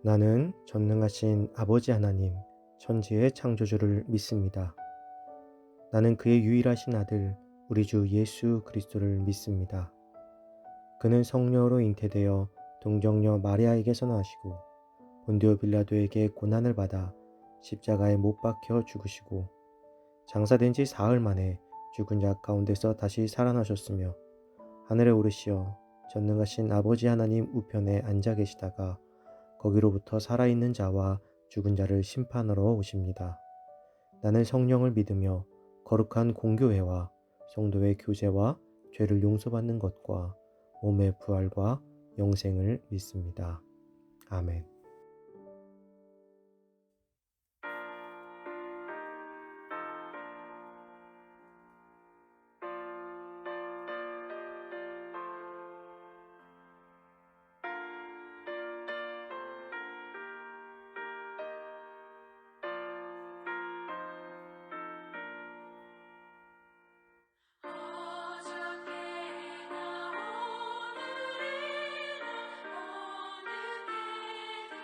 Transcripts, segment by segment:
나는 전능하신 아버지 하나님, 천지의 창조주를 믿습니다. 나는 그의 유일하신 아들, 우리 주 예수 그리스도를 믿습니다. 그는 성령으로 잉태되어 동정녀 마리아에게서 나시고 본디오 빌라도에게 고난을 받아 십자가에 못 박혀 죽으시고 장사된 지 사흘 만에 죽은 자 가운데서 다시 살아나셨으며 하늘에 오르시어 전능하신 아버지 하나님 우편에 앉아 계시다가 거기로부터 살아있는 자와 죽은 자를 심판하러 오십니다. 나는 성령을 믿으며 거룩한 공교회와 성도의 교제와 죄를 용서받는 것과 몸의 부활과 영생을 믿습니다. 아멘. 어저께나 오늘이나 어느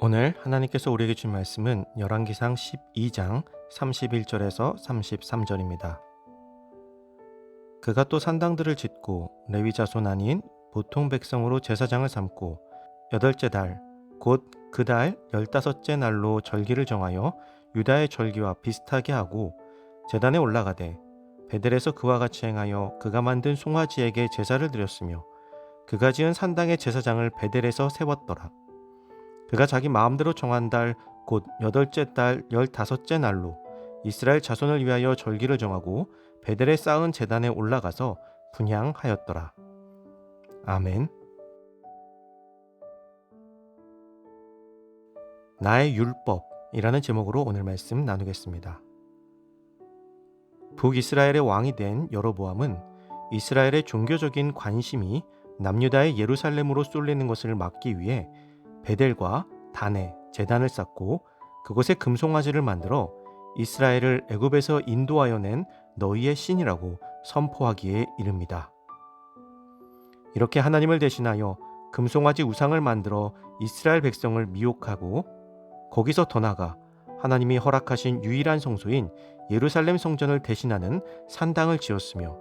오늘 하나님께서 우리에게 주신 말씀은 열왕기상 12장 31절에서 33절입니다. 그가 또 산당들을 짓고 레위 자손 아닌 보통 백성으로 제사장을 삼고 여덟째 달 곧 그 달 15째 날로 절기를 정하여 유다의 절기와 비슷하게 하고 제단에 올라가되 베델에서 그와 같이 행하여 그가 만든 송아지에게 제사를 드렸으며 그가 지은 산당의 제사장을 베델에서 세웠더라. 그가 자기 마음대로 정한 달 곧 여덟째 달 15째 날로 이스라엘 자손을 위하여 절기를 정하고 베델에 쌓은 제단에 올라가서 분향하였더라. 아멘. 나의 율법이라는 제목으로 오늘 말씀 나누겠습니다. 북이스라엘의 왕이 된 여로보암은 이스라엘의 종교적인 관심이 남유다의 예루살렘으로 쏠리는 것을 막기 위해 베델과 단에 제단을 쌓고 그곳에 금송아지를 만들어 이스라엘을 애굽에서 인도하여 낸 너희의 신이라고 선포하기에 이릅니다. 이렇게 하나님을 대신하여 금송아지 우상을 만들어 이스라엘 백성을 미혹하고 거기서 더 나아가 하나님이 허락하신 유일한 성소인 예루살렘 성전을 대신하는 산당을 지었으며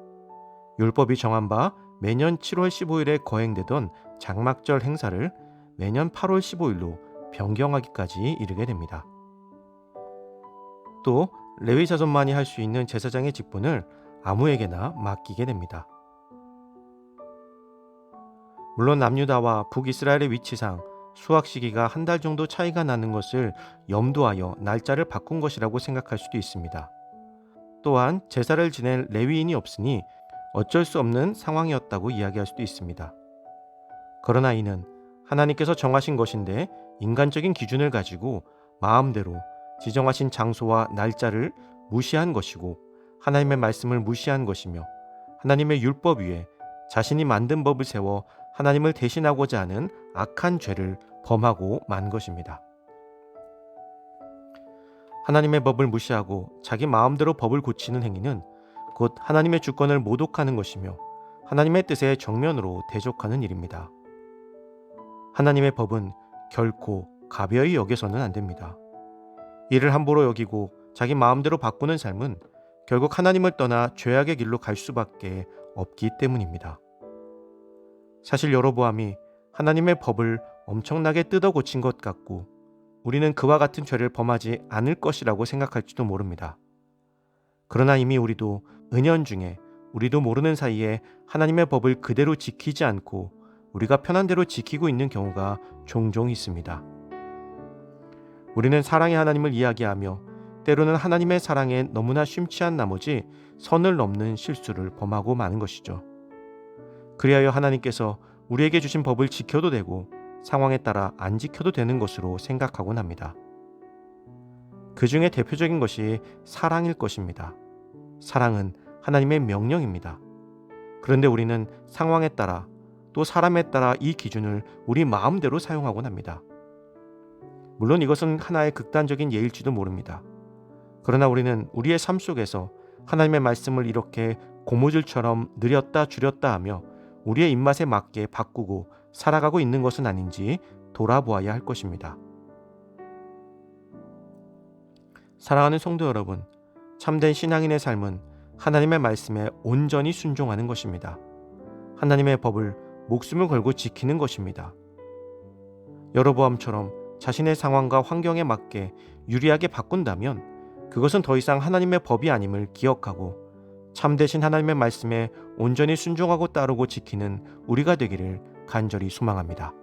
율법이 정한 바 매년 7월 15일에 거행되던 장막절 행사를 매년 8월 15일로 변경하기까지 이르게 됩니다. 또 레위 자손만이 할 수 있는 제사장의 직분을 아무에게나 맡기게 됩니다. 물론 남유다와 북이스라엘의 위치상 수확 시기가 한 달 정도 차이가 나는 것을 염두하여 날짜를 바꾼 것이라고 생각할 수도 있습니다. 또한 제사를 지낼 레위인이 없으니 어쩔 수 없는 상황이었다고 이야기할 수도 있습니다. 그러나 이는 하나님께서 정하신 것인데 인간적인 기준을 가지고 마음대로 지정하신 장소와 날짜를 무시한 것이고 하나님의 말씀을 무시한 것이며 하나님의 율법 위에 자신이 만든 법을 세워 하나님을 대신하고자 하는 악한 죄를 범하고 만 것입니다. 하나님의 법을 무시하고 자기 마음대로 법을 고치는 행위는 곧 하나님의 주권을 모독하는 것이며 하나님의 뜻에 정면으로 대적하는 일입니다. 하나님의 법은 결코 가벼이 여겨서는 안 됩니다. 이를 함부로 여기고 자기 마음대로 바꾸는 삶은 결국 하나님을 떠나 죄악의 길로 갈 수밖에 없기 때문입니다. 사실 여로보암이 하나님의 법을 엄청나게 뜯어 고친 것 같고 우리는 그와 같은 죄를 범하지 않을 것이라고 생각할지도 모릅니다. 그러나 이미 우리도 은연중에 우리도 모르는 사이에 하나님의 법을 그대로 지키지 않고 우리가 편한 대로 지키고 있는 경우가 종종 있습니다. 우리는 사랑의 하나님을 이야기하며 때로는 하나님의 사랑에 너무나 심취한 나머지 선을 넘는 실수를 범하고 마는 것이죠. 그리하여 하나님께서 우리에게 주신 법을 지켜도 되고 상황에 따라 안 지켜도 되는 것으로 생각하곤 합니다. 그 중에 대표적인 것이 사랑일 것입니다. 사랑은 하나님의 명령입니다. 그런데 우리는 상황에 따라 또 사람에 따라 이 기준을 우리 마음대로 사용하곤 합니다. 물론 이것은 하나의 극단적인 예일지도 모릅니다. 그러나 우리는 우리의 삶 속에서 하나님의 말씀을 이렇게 고무줄처럼 늘렸다 줄였다 하며 우리의 입맛에 맞게 바꾸고 살아가고 있는 것은 아닌지 돌아보아야 할 것입니다. 사랑하는 성도 여러분, 참된 신앙인의 삶은 하나님의 말씀에 온전히 순종하는 것입니다. 하나님의 법을 목숨을 걸고 지키는 것입니다. 여로보암처럼 자신의 상황과 환경에 맞게 유리하게 바꾼다면 그것은 더 이상 하나님의 법이 아님을 기억하고 참되신 하나님의 말씀에 온전히 순종하고 따르고 지키는 우리가 되기를 간절히 소망합니다.